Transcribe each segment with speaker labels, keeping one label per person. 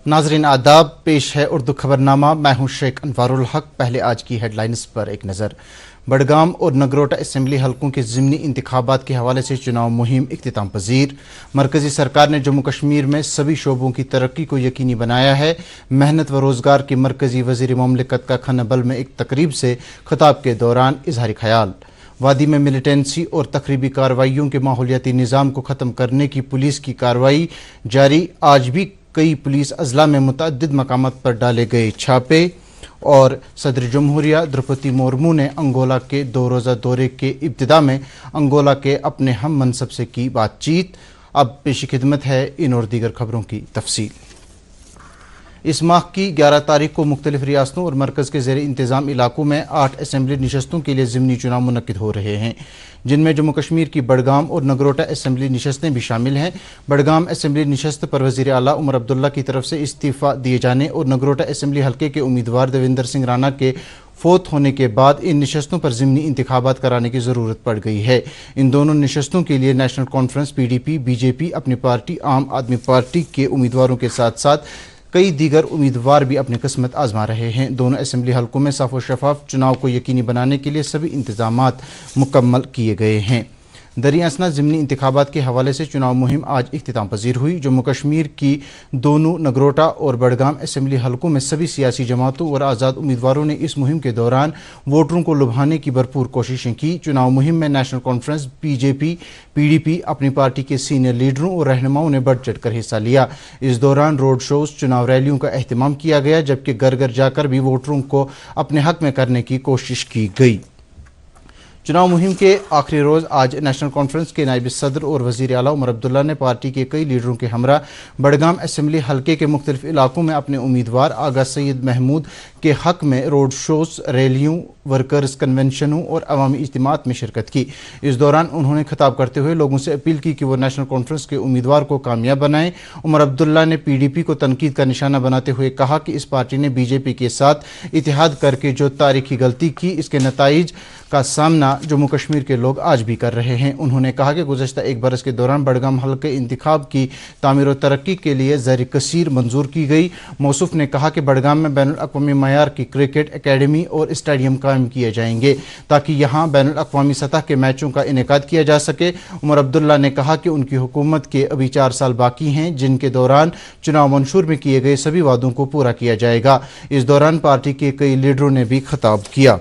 Speaker 1: नाजरीन आदाब, पेश है उर्दू खबरनामा। मैं हूं शेख अनवारुल हक। पहले आज की हेडलाइंस पर एक नज़र। बडगाम और नगरोटा असम्बली हलकों के ज़िमनी इंतखाबात के हवाले से चुनाव मुहिम इख्तिताम पजीर। मरकजी सरकार ने जम्मू कश्मीर में सभी शोबों की तरक्की को यकीनी बनाया है। मेहनत व रोज़गार के मरकजी वज़ीर मुमलिकत का खनबल में एक तकरीब से खिताब के दौरान इजहार ख्याल। वादी में मिलिटेंसी और तखरीबी कार्रवाइयों के माहौलियाती निज़ाम को ख़त्म करने की पुलिस की कार्रवाई जारी। आज भी कई पुलिस अजला में मुतअद्दिद मकामात पर डाले गए छापे। और सदर जमहूरिया द्रौपदी मुर्मू ने अंगोला के 2 रोज़ा दौरे के इब्तिदा में अंगोला के अपने हम मनसब से की बातचीत। अब पेशी खिदमत है इन और दीगर खबरों की तफसील। इस माह की 11 तारीख को मुख्तलिफ रियासतों और मरकज़ के ज़ेर इंतज़ाम इलाकों में 8 असम्बली नशस्तों के लिए ज़िमनी चुनाव मुनक्किद हो रहे हैं, जिनमें जम्मू कश्मीर की बडगाम और नगरोटा असम्बली नशस्तें भी शामिल हैं। बडगाम असम्बली नशस्त पर वज़ीर आला उमर अब्दुल्ला की तरफ से इस्तीफ़ा दिए जाने और नगरोटा असम्बली हल्के के उम्मीदवार देवेंद्र सिंह राणा के फोत होने के बाद इन नशस्तों पर ज़िमनी इंतखाबात कराने की ज़रूरत पड़ गई है। इन दोनों नशस्तों के लिए नेशनल कॉन्फ्रेंस, PDP, BJP, अपनी पार्टी आम आदमी पार्टी के उम्मीदवारों के साथ साथ कई दीगर उम्मीदवार भी अपनी किस्मत आजमा रहे हैं। दोनों असम्बली हलकों में साफ व शफाफ चुनाव को यकीनी बनाने के लिए सभी इंतजामात मुकम्मल किए गए हैं। दरियासना ज़िमनी इंतखाबात के हवाले से चुनाव मुहिम आज इख्तिताम पजीर हुई। जम्मू कश्मीर की दोनों नगरोटा और बडगाम असम्बली हलकों में सभी सियासी जमातों और आज़ाद उम्मीदवारों ने इस मुहिम के दौरान वोटरों को लुभाने की भरपूर कोशिशें की। चुनाव मुहिम में नेशनल कॉन्फ्रेंस, BJP, PDP, अपनी पार्टी के सीनियर लीडरों और रहनुमाओं ने बढ़ चढ़ कर हिस्सा लिया। इस दौरान रोड शोज, चुनाव रैलियों का एहतमाम किया गया, जबकि घर घर जाकर भी वोटरों को अपने हक में करने की कोशिश की गई। चुनाव मुहिम के आखिरी रोज़ आज नेशनल कॉन्फ्रेंस के नायब सदर और वज़ीर आला उमर अब्दुल्ला ने पार्टी के कई लीडरों के हमरा बडगाम असम्बली हल्के के मुख्तलिफ इलाकों में अपने उम्मीदवार आगा सईद महमूद के हक में रोड शोज, रैलियों, वर्कर्स कन्वेंशनों और अवामी इज्तिमात में शिरकत की। इस दौरान उन्होंने खिताब करते हुए लोगों से अपील की कि वो नेशनल कॉन्फ्रेंस के उम्मीदवार को कामयाब बनाएं। उमर अब्दुल्ला ने PDP को तनकीद का निशाना बनाते हुए कहा कि इस पार्टी ने BJP के साथ इतिहाद करके जो तारीखी गलती की, इसके नताइज का सामना जम्मू कश्मीर के लोग आज भी कर रहे हैं। उन्होंने कहा कि गुज़श्ता एक बरस के दौरान बडगाम हल्के इंतखाब की तामीर और तरक्की के लिए ज़र कसीर मंजूर की गई। मौसूफ ने कहा कि बडगाम में बैनुल अक़वामी मयार की क्रिकेट अकेडमी और स्टेडियम कायम किए जाएंगे ताकि यहाँ बैनुल अक़वामी सतह के मैचों का इनेकाद किया जा सके। उमर अब्दुल्ला ने कहा कि उनकी हुकूमत के अभी 4 साल बाकी हैं, जिनके दौरान चुनाव मंशूर में किए गए सभी वादों को पूरा किया जाएगा। इस दौरान पार्टी के कई लीडरों ने भी खिताब किया।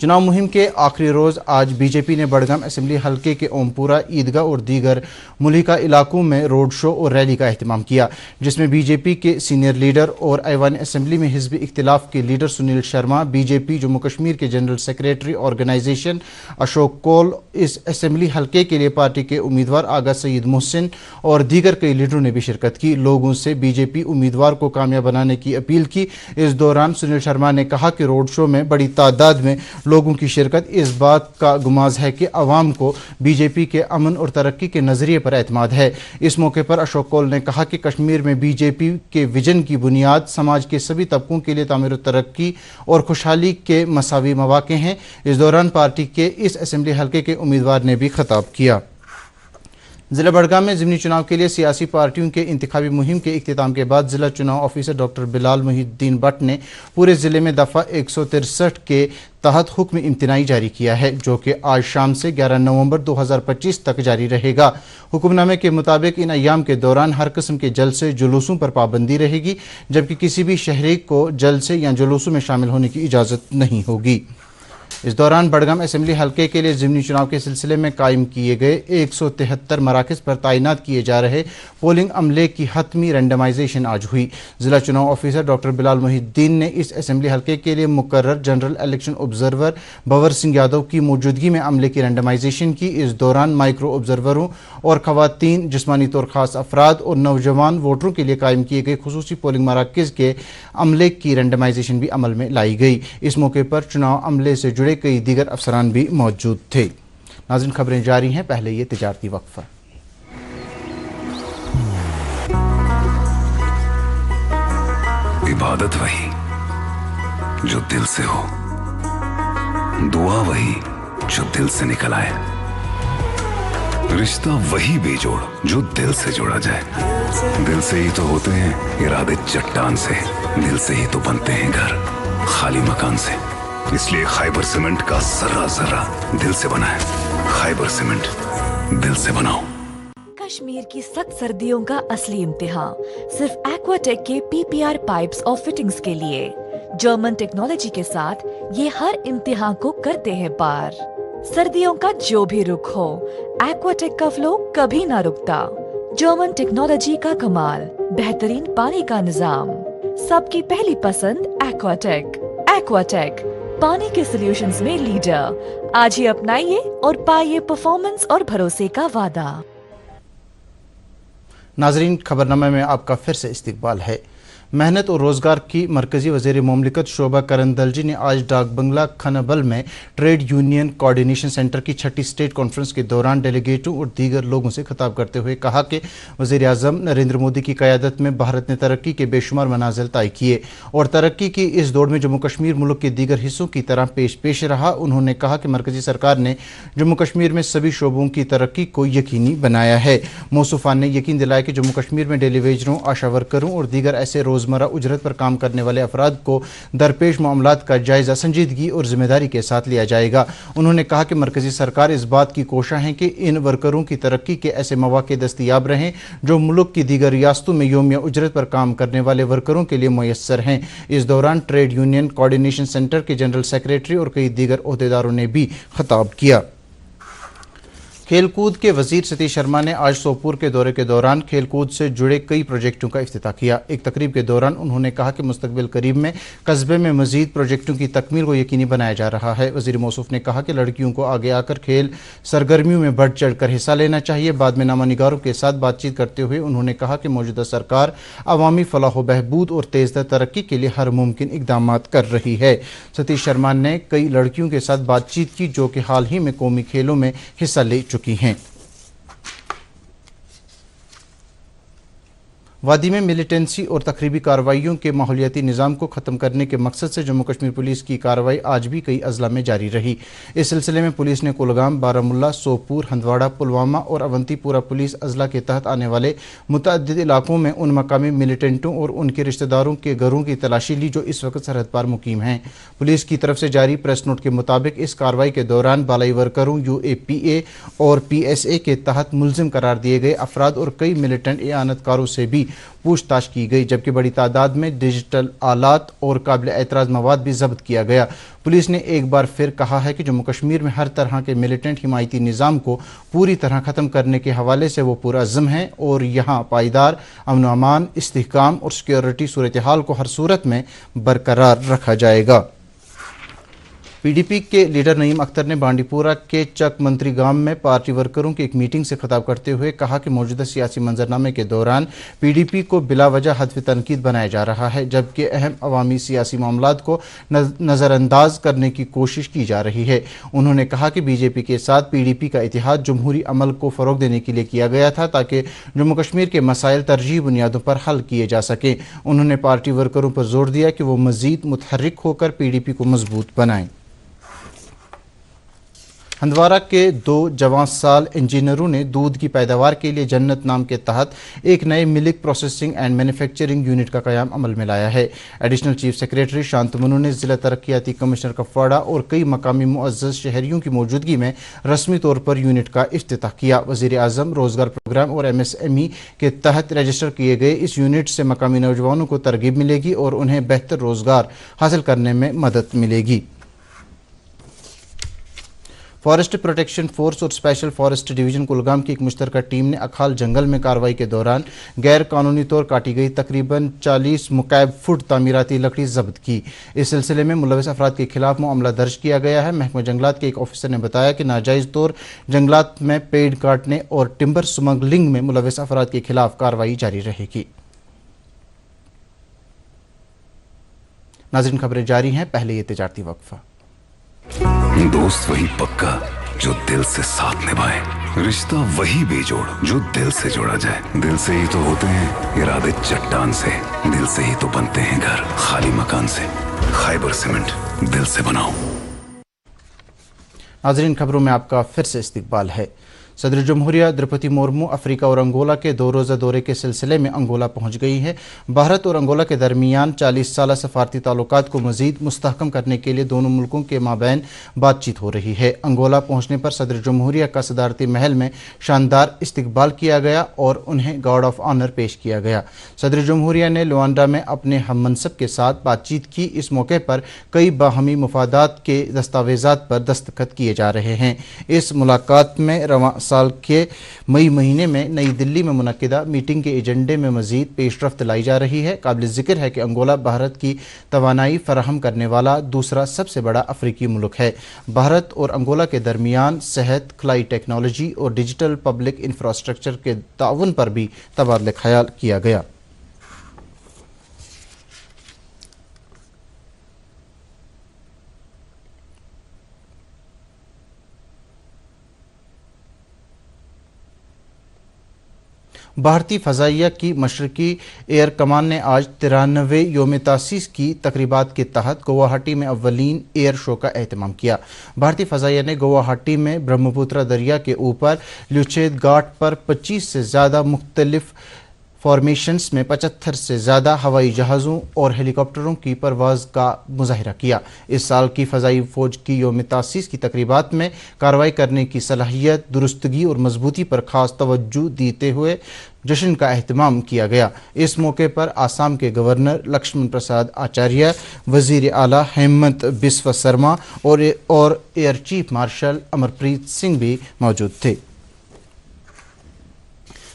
Speaker 1: चुनाव मुहिम के आखिरी रोज़ आज BJP ने बडगाम असम्बली हल्के के ओमपुरा, ईदगाह और दीगर मुल्हिका इलाकों में रोड शो और रैली का एहतमाम किया, जिसमें BJP के सीनियर लीडर और ऐवान असम्बली में हिज़्ब इख्तिलाफ के लीडर सुनील शर्मा, BJP जम्मू कश्मीर के general secretary organisation Ashok Kaul, इस असम्बली हल्के के लिए पार्टी के उम्मीदवार आगा सईद मोहसिन और दीगर कई लीडरों ने भी शिरकत की। लोगों से BJP उम्मीदवार को कामयाब बनाने की अपील की। इस दौरान सुनील शर्मा ने कहा कि रोड शो में बड़ी तादाद में लोगों की शिरकत इस बात का गुमाज है कि अवाम को BJP के अमन और तरक्की के नज़रिए पर एतमाद है। इस मौके पर अशोक कौल ने कहा कि कश्मीर में BJP के विजन की बुनियाद समाज के सभी तबकों के लिए तामीर और तरक्की और खुशहाली के मसावी मौके हैं। इस दौरान पार्टी के इस असम्बली हल्के के उम्मीदवार ने भी खिताब किया। ज़िला बडगाम में ज़िमनी चुनाव के लिए सियासी पार्टियों के इंतखाबी मुहिम के इख्तिताम के बाद ज़िला चुनाव ऑफिसर डॉक्टर बिलाल मुहिद्दीन भट्ट ने पूरे ज़िले में दफ़ा 163 के तहत हुक्म इम्तिनाई जारी किया है, जो कि आज शाम से 11 नवंबर 2025 तक जारी रहेगा। हुक्मनामे के मुताबिक इन अयाम के दौरान हर किस्म के जलसे जुलूसों पर पाबंदी रहेगी, जबकि किसी भी शहरी को जलसे या जुलूसों में शामिल होने की इजाज़त नहीं होगी। इस दौरान बडगाम असम्बली हल्के के लिए ज़िमनी चुनाव के सिलसिले में कायम किए गए 173 मराकज़ पर तैनात किए जा रहे पोलिंग अमले की हतमी रेंडमाइजेशन आज हुई। ज़िला चुनाव ऑफिसर डॉक्टर बिलाल मुहिद्दीन ने इस असम्बली हल्के के लिए मुकर्रर general election observer Bhanwar Singh Yadav की मौजूदगी में अमले की रेंडमाइजेशन की। इस दौरान माइक्रो ऑब्जर्वरों और खवातीन, जिस्मानी तौर ख़ास अफराद और नौजवान वोटरों के लिए कायम किए गए खुसूसी पोलिंग मराकज़ के अमले की रेंडमाइजेशन भी अमल में लाई गई। इस मौके पर चुनाव अमले से जुड़े कई दीगर अफसरान भी मौजूद थे। नाज़रीन, खबरें जारी हैं, पहले ये तिजारती वक्फा।
Speaker 2: इबादत वही जो दिल से हो, दुआ वही जो दिल से निकल आए, रिश्ता वही बेजोड़ जो दिल से जोड़ा जाए। दिल से ही तो होते हैं इरादे चट्टान से, दिल से ही तो बनते हैं घर खाली मकान से। इसलिए खैबर सीमेंट का जर्रा जर्रा दिल से बना है। खैबर सीमेंट, दिल से बनाओ।
Speaker 3: कश्मीर की सख्त सर्दियों का असली इम्तिहान सिर्फ एक्वाटेक के PPR पाइप्स और फिटिंग्स के लिए। जर्मन टेक्नोलॉजी के साथ ये हर इम्तिहान को करते हैं पार। सर्दियों का जो भी रुख हो, एक्वाटेक का फ्लो कभी ना रुकता। जर्मन टेक्नोलॉजी का कमाल, बेहतरीन पानी का निजाम, सबकी पहली पसंद एक्वाटेक। एक्वाटेक, पानी के सॉल्यूशंस में लीडर। आज ही अपनाइए और पाइए परफॉर्मेंस और भरोसे का वादा।
Speaker 1: नाजरीन, खबरनामे में आपका फिर से इस्तकबाल है। मेहनत और रोज़गार की मरकज़ी वज़ीर मुमलिकत शोभा करंदलजी ने आज डाक बंगला खनबल में ट्रेड यूनियन कोऑर्डिनेशन सेंटर की 6ठी स्टेट कॉन्फ्रेंस के दौरान डेलीगेटों और दीगर लोगों से खिताब करते हुए कहा कि वज़ीर आज़म नरेंद्र मोदी की क़यादत में भारत ने तरक्की के बेशुमार मनाज़िल तय किए और तरक्की की इस दौड़ में जम्मू कश्मीर मुल्क के दीगर हिस्सों की तरह पेश रहा। उन्होंने कहा कि मरकज़ी सरकार ने जम्मू कश्मीर में सभी शोबों की तरक्की को यकीनी बनाया है। मौसूफान ने यकीन दिलाया कि जम्मू कश्मीर में डेली वेजरों, आशा वर्करों और दीगर ऐसे रोज़मर्रा उजरत पर काम करने वाले अफराद को दरपेश मामलात का जायजा संजीदगी और जिम्मेदारी के साथ लिया जाएगा। उन्होंने कहा कि मरकजी सरकार इस बात की कोशिश है कि इन वर्करों की तरक्की के ऐसे मौके दस्तयाब रहें जो मुल्क की दीगर रियासतों में योमिया उजरत पर काम करने वाले वर्करों के लिए मुयस्सर हैं। इस दौरान ट्रेड यूनियन कोऑर्डिनेशन सेंटर के जनरल सेक्रेटरी और कई दीगर ओहदेदारों ने भी खिताब किया। खेलकूद के वजीर सतीश शर्मा ने आज सोपुर के दौरे के दौरान खेलकूद से जुड़े कई प्रोजेक्टों का इफ्तिताह किया। एक तकरीब के दौरान उन्होंने कहा कि मुस्तकबिल करीब में कस्बे में मजीद प्रोजेक्टों की तकमील को यकीनी बनाया जा रहा है। वजीर मौसूफ ने कहा कि लड़कियों को आगे आकर खेल सरगर्मियों में बढ़ चढ़ कर हिस्सा लेना चाहिए। बाद में नामानिगारों के साथ बातचीत करते हुए उन्होंने कहा कि मौजूदा सरकार अवामी फलाह बहबूद और तेज़तर तरक्की के लिए हर मुमकिन इकदाम कर रही है। सतीश शर्मा ने कई लड़कियों के साथ बातचीत की जो कि हाल ही में कौमी खेलों में हिस्सा ले चुकी हैं। वादी में मिलिटेंसी और तकरीबी कार्रवाइयों के माहौलियाती निज़ाम को ख़त्म करने के मकसद से जम्मू कश्मीर पुलिस की कार्रवाई आज भी कई अजला में जारी रही। इस सिलसिले में पुलिस ने कुलगाम, बारामुल्ला, सोपुर, हंदवाड़ा, पुलवामा और अवंतीपुरा पुलिस अजला के तहत आने वाले मुतअद्दिद इलाकों में उन मकामी मिलिटेंटों और उनके रिश्तेदारों के घरों की तलाशी ली जो इस वक्त सरहद पार मुकीम हैं। पुलिस की तरफ से जारी प्रेस नोट के मुताबिक इस कार्रवाई के दौरान बालाई वर्करों, UAPA और PSA के तहत मुलजिम करार दिए गए अफराद और कई मिलिटेंट एआनतकारों से भी पूछताछ की गई, जबकि बड़ी तादाद में डिजिटल आलात और काबिल एतराज़ मवाद भी जब्त किया गया। पुलिस ने एक बार फिर कहा है कि जम्मू कश्मीर में हर तरह के मिलिटेंट हिमायती निज़ाम को पूरी तरह ख़त्म करने के हवाले से वो पुरअज़्म है और यहाँ पायदार अमन व अमान, इस्तिहकाम और सिक्योरिटी सूरत हाल को हर सूरत में बरकरार रखा जाएगा। PDP के लीडर नईम अख्तर ने बांडीपुरा के चक मंत्री गांव में पार्टी वर्करों की एक मीटिंग से खिताब करते हुए कहा कि मौजूदा सियासी मंजरनामे के दौरान PDP को बिला वजह हदफ तनकीद बनाया जा रहा है, जबकि अहम अवामी सियासी मामलात को नज़रअंदाज करने की कोशिश की जा रही है। उन्होंने कहा कि BJP के साथ PDP का इतिहाद जमहूरी अमल को फ़रोग देने के लिए किया गया था ताकि जम्मू कश्मीर के मसाइल तरजीही बुनियादों पर हल किए जा सकें। उन्होंने पार्टी वर्करों पर जोर दिया कि वो मज़ीद मुतहर्रिक होकर PDP को मजबूत बनाएं। हंदवाड़ा के 2 जवान साल इंजीनियरों ने दूध की पैदावार के लिए जन्नत नाम के तहत एक नए milk processing and manufacturing unit का क़याम अमल में लाया है। एडिशनल चीफ सेक्रेटरी शांतमनु ने ज़िला तरक्याती कमिश्नर कपवाड़ा और कई मकामी मुअज़्ज़ज़ शहरियों की मौजूदगी में रस्मी तौर पर यूनिट का इफ्तिताह किया। वज़ीर आज़म रोज़गार प्रोग्राम और MSME के तहत रजिस्टर किए गए इस यूनिट से मकामी नौजवानों को तरगीब मिलेगी और उन्हें बेहतर रोज़गार हासिल करने में मदद मिलेगी। फॉरेस्ट प्रोटेक्शन फोर्स और स्पेशल फॉरेस्ट डिवीजन कुलगाम की एक मुश्तरका टीम ने अखाल जंगल में कार्रवाई के दौरान गैर कानूनी तौर काटी गई तकरीबन 40 मुकाब फुट तामीराती लकड़ी जब्त की। इस सिलसिले में मुलविस अफराद के खिलाफ मामला दर्ज किया गया है। महकमा जंगलात के एक ऑफिसर ने बताया कि नाजायज़ तौर जंगलात में पेड़ काटने और टिम्बर स्मगलिंग में मुलविस अफराद के खिलाफ कार्रवाई जारी रहेगी। नाज़रीन, खबरें जारी हैं, पहले ये तिजारती वक्फा।
Speaker 2: दोस्त वही पक्का जो दिल से साथ निभाए, रिश्ता वही बेजोड़ जो दिल से जोड़ा जाए। दिल से ही तो होते हैं इरादे चट्टान से, दिल से ही तो बनते हैं घर खाली मकान से। खैबर सीमेंट, दिल से बनाओ।
Speaker 1: नाज़रीन, खबरों में आपका फिर से इस्तकबाल है। सदर जमहूरिया द्रौपदी मुर्मू अफ्रीका और अंगोला के 2 रोज़ा दौरे के सिलसिले में अंगोला पहुँच गई हैं। भारत और अंगोला के दरमियान 40 साल सफारती ताल्लुकात को मज़ीद मुस्तहकम करने के लिए दोनों मुल्कों के माबैन बातचीत हो रही है। अंगोला पहुँचने पर सदर जमहूरिया का सदारती महल में शानदार इस्तकबाल किया गया और उन्हें गार्ड ऑफ ऑनर पेश किया गया। सदर जमहूरिया ने लुआंडा में अपने हम मनसब के साथ बातचीत की। इस मौके पर कई बाहमी मुफादात के दस्तावेज़ात पर दस्तखत किए जा रहे हैं। इस मुलाकात में रवां साल के मई महीने में नई दिल्ली में मुनक्किदा मीटिंग के एजेंडे में मज़ीद पेशरफ्त लाई जा रही है। काबिल ज़िक्र है कि अंगोला भारत की तवानाई फराहम करने वाला दूसरा सबसे बड़ा अफ्रीकी मुल्क है। भारत और अंगोला के दरमियान सेहत, खलाई टेक्नोलॉजी और डिजिटल पब्लिक इंफ्रास्ट्रक्चर के ताउन पर भी तबादला ख्याल किया गया। भारतीय फ़ज़ाइया की मशरकी एयर कमान ने आज 93वें योम तासीस की तकरीबात के तहत गुवाहाटी में अव्वलीन एयर शो का एहतमाम किया। भारतीय फ़ज़ाइया ने गुवाहाटी में ब्रह्मपुत्र दरिया के ऊपर ल्यूचेद घाट पर 25 से ज़्यादा मुख्तलिफ फॉर्मेशंस में 75 से ज़्यादा हवाई जहाज़ों और हेलीकॉप्टरों की परवाज़ का मुजाहिरा किया। इस साल की फ़ज़ाई फ़ौज की योम तासीस की तकरीबात में कार्रवाई करने की सलाहियत, दुरुस्तगी और मजबूती पर ख़ास तवज्जो देते हुए जश्न का एहतमाम किया गया। इस मौके पर आसाम के गवर्नर लक्ष्मण प्रसाद आचार्य, वज़ीर आला हेमंत बिस्वा शर्मा और air chief marshal Amarpreet Singh भी मौजूद थे।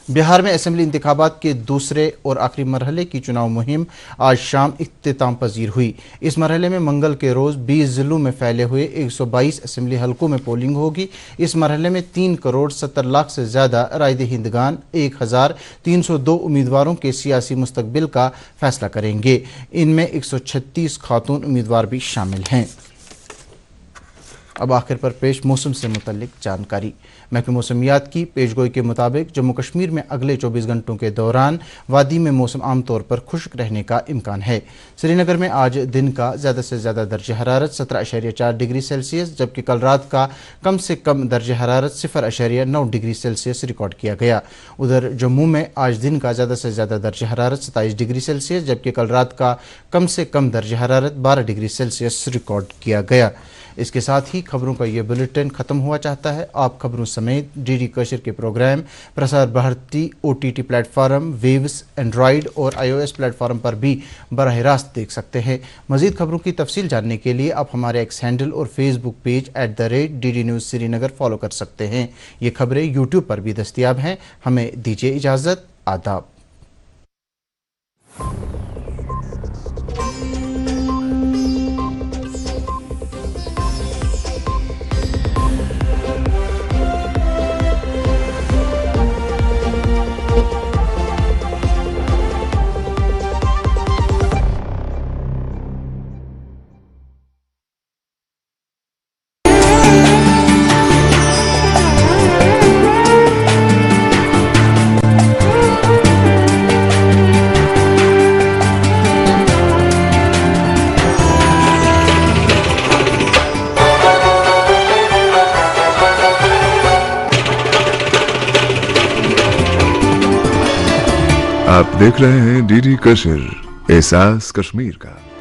Speaker 1: बिहार में असेंबली इंतखाबात के दूसरे और आखिरी मरहले की चुनाव मुहिम आज शाम इख्तिताम पजीर हुई। इस मरहले में मंगल के रोज़ 20 ज़िलों में फैले हुए 122 असेंबली हलकों में पोलिंग होगी। इस मरहले में 3 करोड़ 70 लाख से ज़्यादा रायदहिंदगान 1302 उम्मीदवारों के सियासी मुस्तकबिल का फैसला करेंगे। इनमें 136 खातून उम्मीदवार भी शामिल हैं। अब आखिर पर पेश मौसम से मुतल्लिक जानकारी। महकमे मौसमियात की पेशगोई के मुताबिक जम्मू कश्मीर में अगले 24 घंटों के दौरान वादी में मौसम आमतौर पर खुश्क रहने का इम्कान है। श्रीनगर में आज दिन का ज़्यादा से ज़्यादा दर्जा हरारत 17.4 डिग्री सेल्सियस, जबकि कल रात का कम से कम दर्जा हरारत 0.9 डिग्री सेल्सियस रिकॉर्ड किया गया। उधर जम्मू में आज दिन का ज़्यादा से ज़्यादा दर्जा हरारत 27 डिग्री सेल्सियस, जबकि कल रात का कम से कम दर्जा हरारत 12 डिग्री सेल्सियस रिकॉर्ड किया गया। इसके साथ ही खबरों का ये बुलेटिन ख़त्म हुआ चाहता है। आप खबरों समेत DD कशर के programme Prasar Bharati OTT platform, Waves, Android और iOS प्लेटफार्म पर भी बराह रास्त देख सकते हैं। मज़ीद खबरों की तफसील जानने के लिए आप हमारे एक्स हैंडल और Facebook page @DD news Srinagar follow कर सकते हैं। ये खबरें यूट्यूब पर भी दस्तियाब हैं। हमें दीजिए इजाज़त। आदाब।
Speaker 4: आप देख रहे हैं DD कशर, एहसास कश्मीर का।